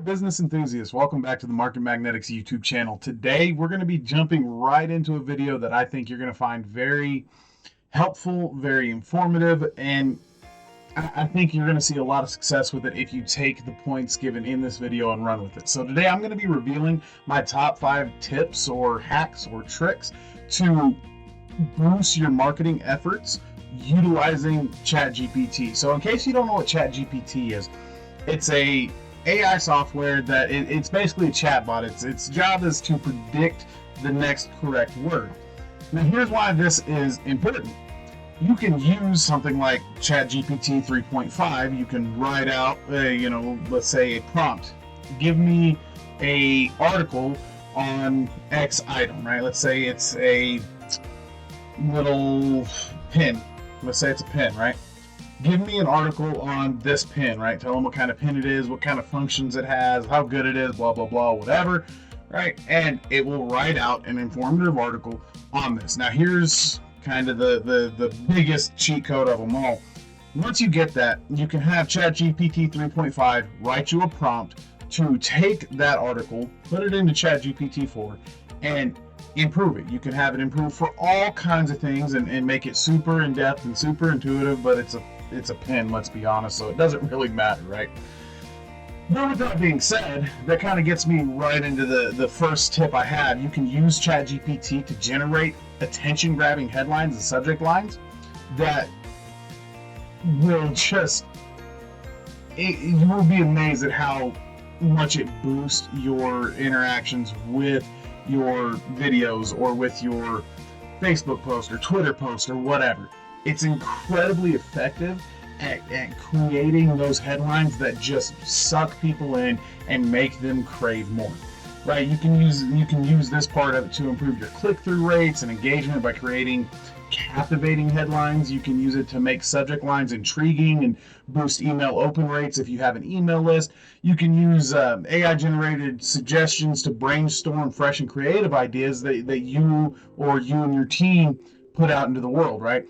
business enthusiasts, welcome back to the MarketMagnetix YouTube channel. Today we're going to be jumping right into a video that I think you're going to find very helpful, very informative, and I think you're going to see a lot of success with it if you take the points given in this video and run with it. So today I'm going to be revealing my top 5 tips or hacks or tricks to boost your marketing efforts utilizing ChatGPT. So in case you don't know what ChatGPT is, it's a AI software that it's basically a chatbot. Its job is to predict the next correct word. Now here's why this is important. You can use something like ChatGPT 3.5. You can write out let's say a prompt. Give me a article on X item, right? Let's say it's a little pin. Let's say it's a pin, right? Give me an article on this pin, right? Tell them what kind of pin it is, what kind of functions it has, how good it is, blah, blah, blah, whatever, right? And it will write out an informative article on this. Now, here's kind of the biggest cheat code of them all. Once you get that, you can have ChatGPT 3.5 write you a prompt to take that article, put it into ChatGPT 4, and improve it. You can have it improve for all kinds of things and make it super in-depth and super intuitive, but it's a pen, let's be honest, so it doesn't really matter, right? But with that being said, that kind of gets me right into the first tip I had. You can use ChatGPT to generate attention-grabbing headlines and subject lines that will you will be amazed at how much it boosts your interactions with your videos or with your Facebook post or Twitter post or whatever. It's incredibly effective at creating those headlines that just suck people in and make them crave more. Right? You can use this part of it to improve your click-through rates and engagement by creating captivating headlines. You can use it to make subject lines intriguing and boost email open rates if you have an email list. You can use AI-generated suggestions to brainstorm fresh and creative ideas that you and your team put out into the world, right?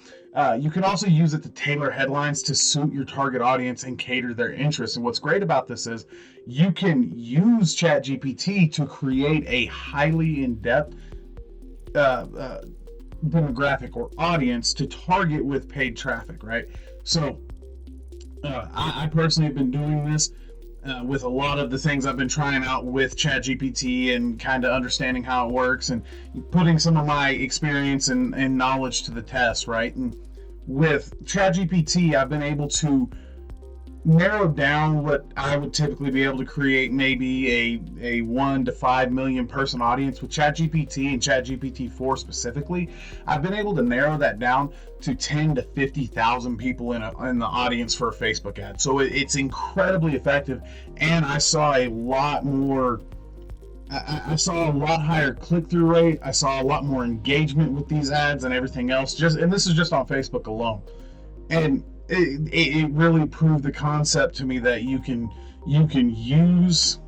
You can also use it to tailor headlines to suit your target audience and cater their interests. And what's great about this is you can use ChatGPT to create a highly in-depth demographic or audience to target with paid traffic, right? So I personally have been doing this with a lot of the things I've been trying out with ChatGPT and kind of understanding how it works and putting some of my experience and knowledge to the test, right? And with ChatGPT, I've been able to narrow down what I would typically be able to create, maybe a 1 to 5 million person audience. With ChatGPT and ChatGPT 4 specifically, I've been able to narrow that down to 10 to 50,000 people in the audience for a Facebook ad. So it's incredibly effective, and I saw a lot more. I saw a lot higher click-through rate. I saw a lot more engagement with these ads and everything else. And this is just on Facebook alone, and it really proved the concept to me that you can use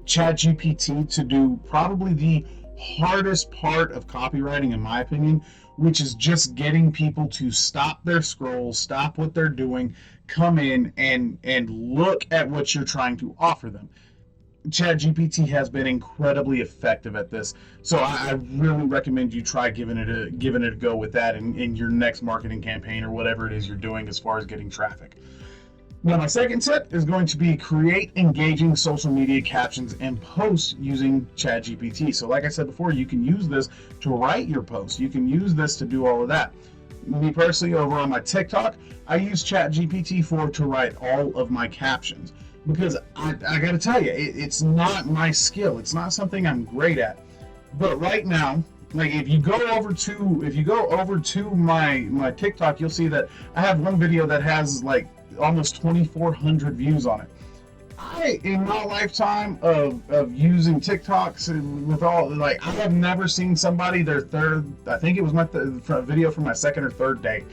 ChatGPT to do probably the hardest part of copywriting, in my opinion, which is just getting people to stop their scrolls, stop what they're doing, come in and look at what you're trying to offer them. ChatGPT has been incredibly effective at this, so I really recommend you try giving it a go with that in your next marketing campaign or whatever it is you're doing as far as getting traffic. Now, my second tip is going to be create engaging social media captions and posts using ChatGPT. So like I said before, you can use this to write your posts. You can use this to do all of that. Me personally, over on my TikTok, I use ChatGPT 4 to write all of my captions. Because I got to tell you, it's not my skill. It's not something I'm great at. But right now, like if you go over to my TikTok, you'll see that I have one video that has like almost 2,400 views on it. In my lifetime of using TikToks and with all, like, I have never seen somebody I think it was my video from my second or third day.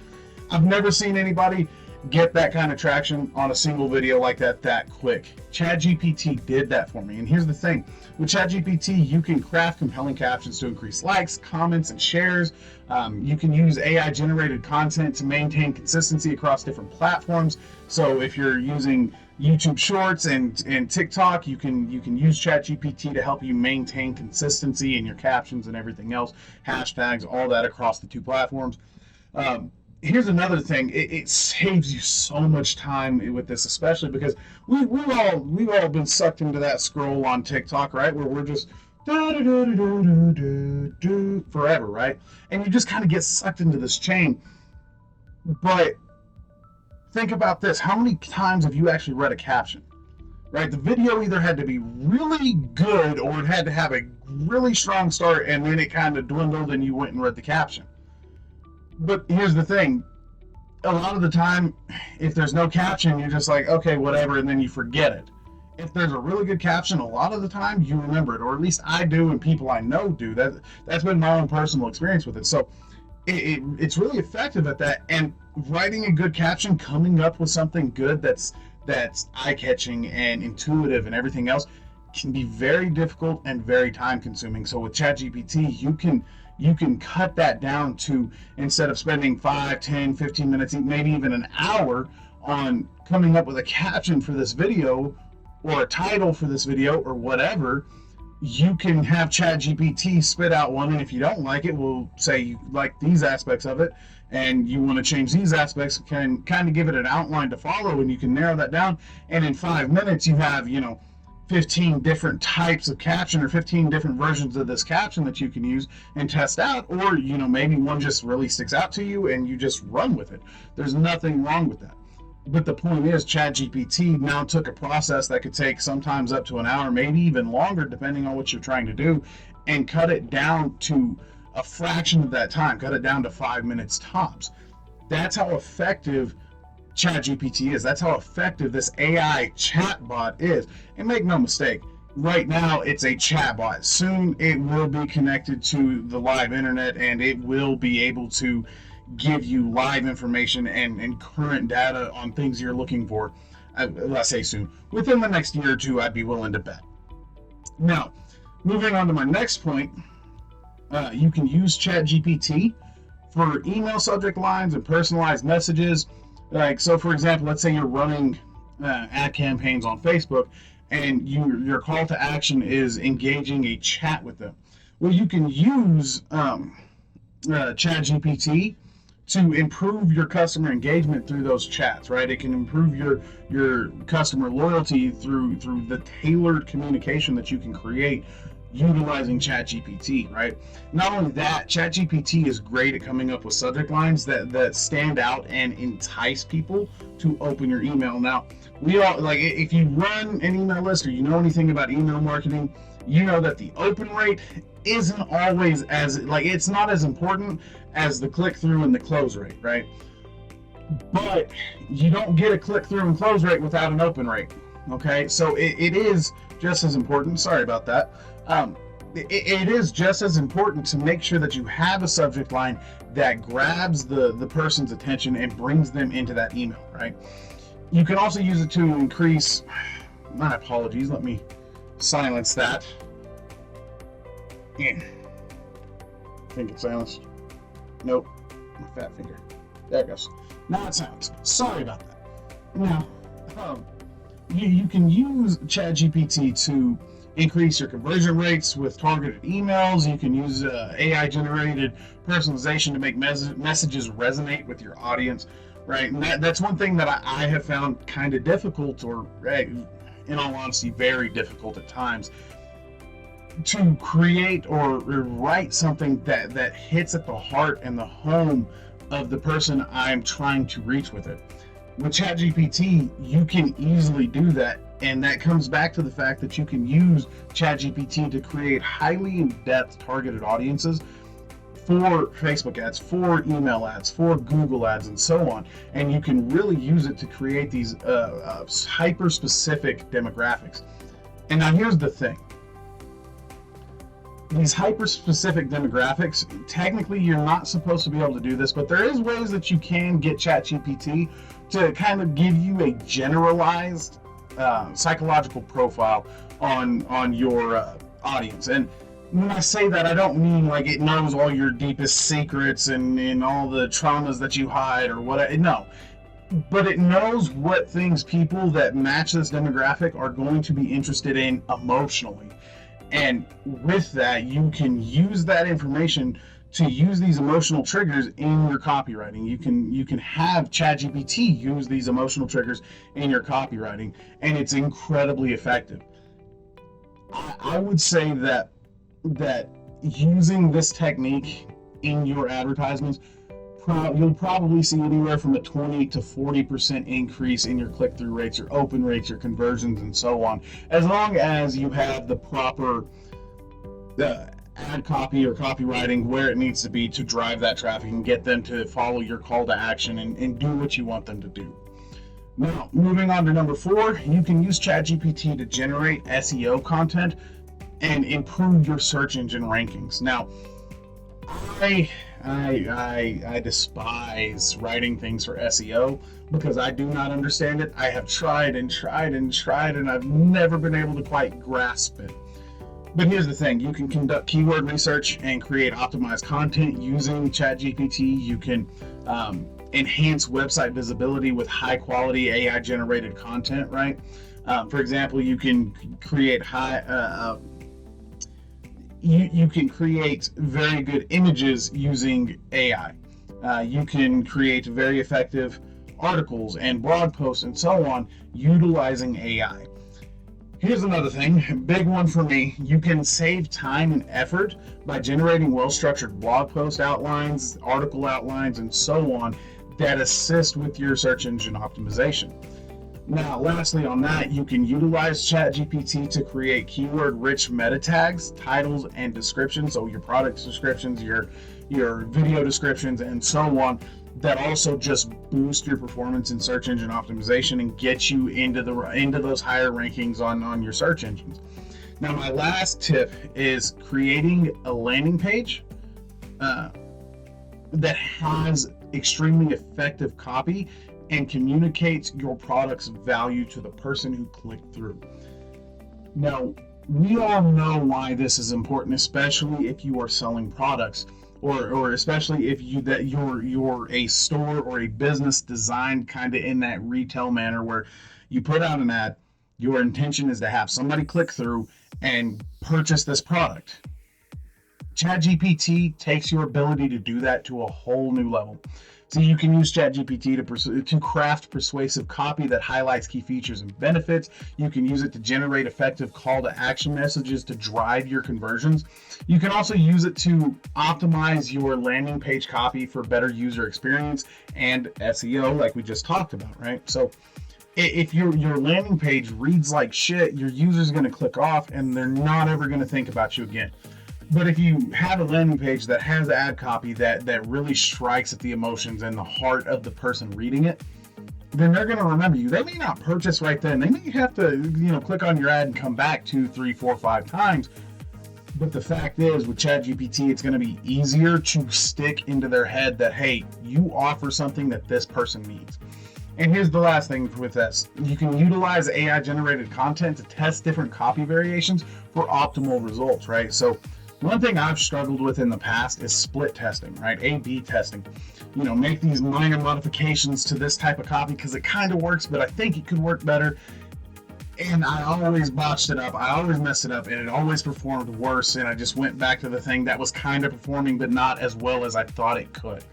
I've never seen anybody get that kind of traction on a single video like that quick. ChatGPT did that for me. And here's the thing. With ChatGPT, you can craft compelling captions to increase likes, comments, and shares. You can use AI-generated content to maintain consistency across different platforms. So if you're using YouTube Shorts and TikTok, you can use ChatGPT to help you maintain consistency in your captions and everything else, hashtags, all that across the two platforms. Here's another thing: it saves you so much time with this, especially because we've all been sucked into that scroll on TikTok, right? Where we're just forever, right? And you just kind of get sucked into this chain. But think about this: how many times have you actually read a caption? Right? The video either had to be really good or it had to have a really strong start, and then it kind of dwindled and you went and read the caption. But here's the thing: a lot of the time, if there's no caption, you're just like, okay, whatever, and then you forget it. If there's a really good caption, a lot of the time you remember it, or at least I do, and people I know do. That's been my own personal experience with it. So it's really effective at that. And writing a good caption, coming up with something good that's eye-catching and intuitive and everything else, can be very difficult and very time-consuming. So with ChatGPT, you can cut that down to, instead of spending 5, 10, 15 minutes, maybe even an hour on coming up with a caption for this video or a title for this video or whatever, you can have ChatGPT spit out one, and if you don't like it, we'll say you like these aspects of it and you want to change these aspects, can kind of give it an outline to follow, and you can narrow that down, and in 5 minutes you have 15 different types of caption or 15 different versions of this caption that you can use and test out. Or maybe one just really sticks out to you and you just run with it. There's nothing wrong with that. But the point is, ChatGPT now took a process that could take sometimes up to an hour, maybe even longer, depending on what you're trying to do, and cut it down to a fraction of that time, cut it down to 5 minutes tops. That's how effective ChatGPT is. That's how effective this AI chatbot is. And make no mistake, right now it's a chatbot. Soon it will be connected to the live internet, and it will be able to give you live information and current data on things you're looking for. Let's say soon. Within the next year or two, I'd be willing to bet. Now, moving on to my next point, you can use ChatGPT for email subject lines and personalized messages. Like, so for example, let's say you're running ad campaigns on Facebook, and your call to action is engaging a chat with them. Well, you can use ChatGPT to improve your customer engagement through those chats, right? It can improve your customer loyalty through the tailored communication that you can create utilizing ChatGPT, right? Not only that, ChatGPT is great at coming up with subject lines that stand out and entice people to open your email. Now, we all, like, if you run an email list or you know anything about email marketing, you know that the open rate isn't always it's not as important as the click-through and the close rate, right? But you don't get a click-through and close rate without an open rate, okay? So it is just as important. Sorry about that. It is just as important to make sure that you have a subject line that grabs the person's attention and brings them into that email, right? You can also use it to increase, my apologies, let me silence that. I think it's silenced. Nope, my fat finger. There it goes. Now it's silenced. Sorry about that. Now, you can use ChatGPT to increase your conversion rates with targeted emails. You can use AI-generated personalization to make messages resonate with your audience, right? And that's one thing that I have found kind of difficult, or in all honesty, very difficult at times, to create or write something that hits at the heart and the home of the person I'm trying to reach with it. With ChatGPT, you can easily do that, and that comes back to the fact that you can use ChatGPT to create highly in-depth targeted audiences for Facebook ads, for email ads, for Google ads, and so on. And you can really use it to create these hyper-specific demographics. And now here's the thing. These hyper-specific demographics, technically you're not supposed to be able to do this, but there is ways that you can get ChatGPT to kind of give you a generalized psychological profile on your audience. And when I say that, I don't mean like it knows all your deepest secrets and all the traumas that you hide or what. No, but it knows what things people that match this demographic are going to be interested in emotionally. And with that, you can use that information to use these emotional triggers in your copywriting. You can have ChatGPT use these emotional triggers in your copywriting, and it's incredibly effective. I would say that using this technique in your advertisements, you'll probably see anywhere from a 20 to 40% increase in your click-through rates, your open rates, your conversions, and so on, as long as you have the proper ad copy or copywriting where it needs to be to drive that traffic and get them to follow your call to action and do what you want them to do. Now, moving on to number 4, you can use ChatGPT to generate SEO content and improve your search engine rankings. Now, I despise writing things for SEO because I do not understand it. I have tried and tried and tried, and I've never been able to quite grasp it. But here's the thing, you can conduct keyword research and create optimized content using ChatGPT. You can enhance website visibility with high quality AI generated content, right? For example, you can create you can create very good images using AI. You can create very effective articles and blog posts and so on utilizing AI. Here's another thing, big one for me. You can save time and effort by generating well-structured blog post outlines, article outlines, and so on that assist with your search engine optimization. Now, lastly on that, you can utilize ChatGPT to create keyword-rich meta tags, titles, and descriptions, so your product descriptions, your video descriptions, and so on, that also just boost your performance in search engine optimization and get you into those higher rankings on your search engines. Now, my last tip is creating a landing page that has extremely effective copy and communicates your product's value to the person who clicked through. Now, we all know why this is important, especially if you are selling products, or especially if you're a store or a business designed kind of in that retail manner where you put out an ad, your intention is to have somebody click through and purchase this product. ChatGPT takes your ability to do that to a whole new level. So you can use ChatGPT to craft persuasive copy that highlights key features and benefits. You can use it to generate effective call to action messages to drive your conversions. You can also use it to optimize your landing page copy for better user experience and SEO, like we just talked about, right? So if your landing page reads like shit, your user's going to click off and they're not ever going to think about you again. But if you have a landing page that has ad copy that really strikes at the emotions and the heart of the person reading it, then they're going to remember you. They may not purchase right then. They may have to, click on your ad and come back 2, 3, 4, 5 times. But the fact is, with ChatGPT, it's going to be easier to stick into their head that, hey, you offer something that this person needs. And here's the last thing with this. You can utilize AI-generated content to test different copy variations for optimal results, right? So one thing I've struggled with in the past is split testing, right? A/B testing. Make these minor modifications to this type of copy because it kind of works, but I think it could work better. And I always botched it up. I always messed it up, and it always performed worse. And I just went back to the thing that was kind of performing, but not as well as I thought it could.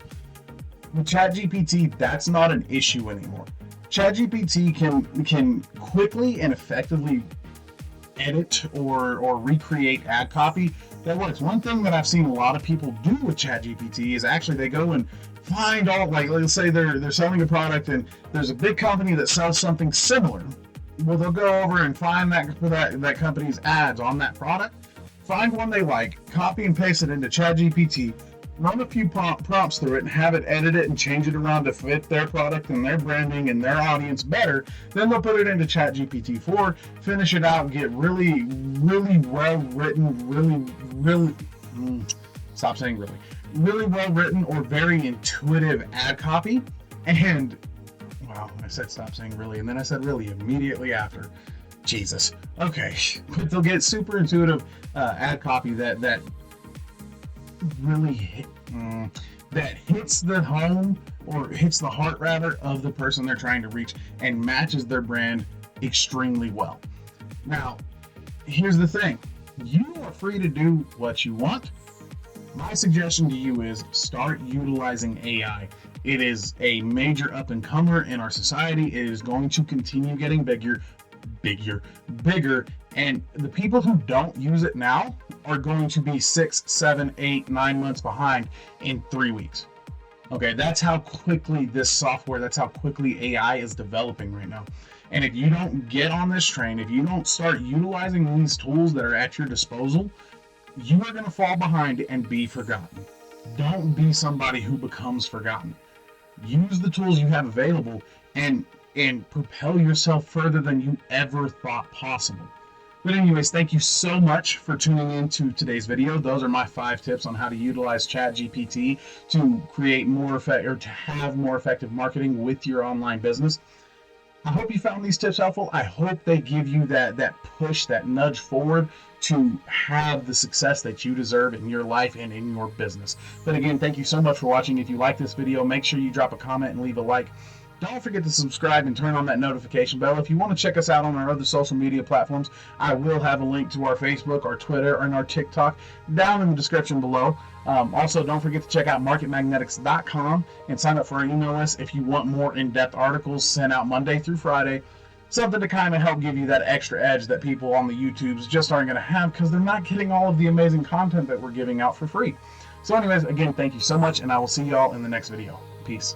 With ChatGPT, that's not an issue anymore. ChatGPT can quickly and effectively edit or recreate ad copy that works. One thing that I've seen a lot of people do with ChatGPT is actually they go and find all, like, let's say they're selling a product and there's a big company that sells something similar. Well, they'll go over and find that company's ads on that product, find one they like, copy and paste it into ChatGPT, run a few prompts through it and have it edit it and change it around to fit their product and their branding and their audience better. Then they'll put it into ChatGPT 4, finish it out, get really, really well written, really well written or very intuitive ad copy. And wow, I said stop saying really, and then I said really immediately after. Jesus. Okay, but they'll get super intuitive ad copy that really that hits the home, or hits the heart rather, of the person they're trying to reach and matches their brand extremely well. Now, here's the thing. You are free to do what you want. My suggestion to you is start utilizing AI. It is a major up-and-comer in our society. It is going to continue getting bigger, and the people who don't use it now are going to be 6, 7, 8, 9 months behind in 3 weeks. Okay, that's how quickly this software, that's how quickly AI is developing right now. And if you don't get on this train, if you don't start utilizing these tools that are at your disposal, you are going to fall behind and be forgotten. Don't be somebody who becomes forgotten. Use the tools you have available and propel yourself further than you ever thought possible. But anyways, thank you so much for tuning in to today's video. Those are my 5 tips on how to utilize ChatGPT to create more effective, or to have more effective marketing with your online business. I hope you found these tips helpful. I hope they give you that push, that nudge forward to have the success that you deserve in your life and in your business. But again, thank you so much for watching. If you like this video, make sure you drop a comment and leave a like. Don't forget to subscribe and turn on that notification bell. If you want to check us out on our other social media platforms, I will have a link to our Facebook, our Twitter, and our TikTok down in the description below. Also, don't forget to check out MarketMagnetix.com and sign up for our email list if you want more in-depth articles sent out Monday through Friday. Something to kind of help give you that extra edge that people on the YouTubes just aren't going to have, because they're not getting all of the amazing content that we're giving out for free. So anyways, again, thank you so much, and I will see y'all in the next video. Peace.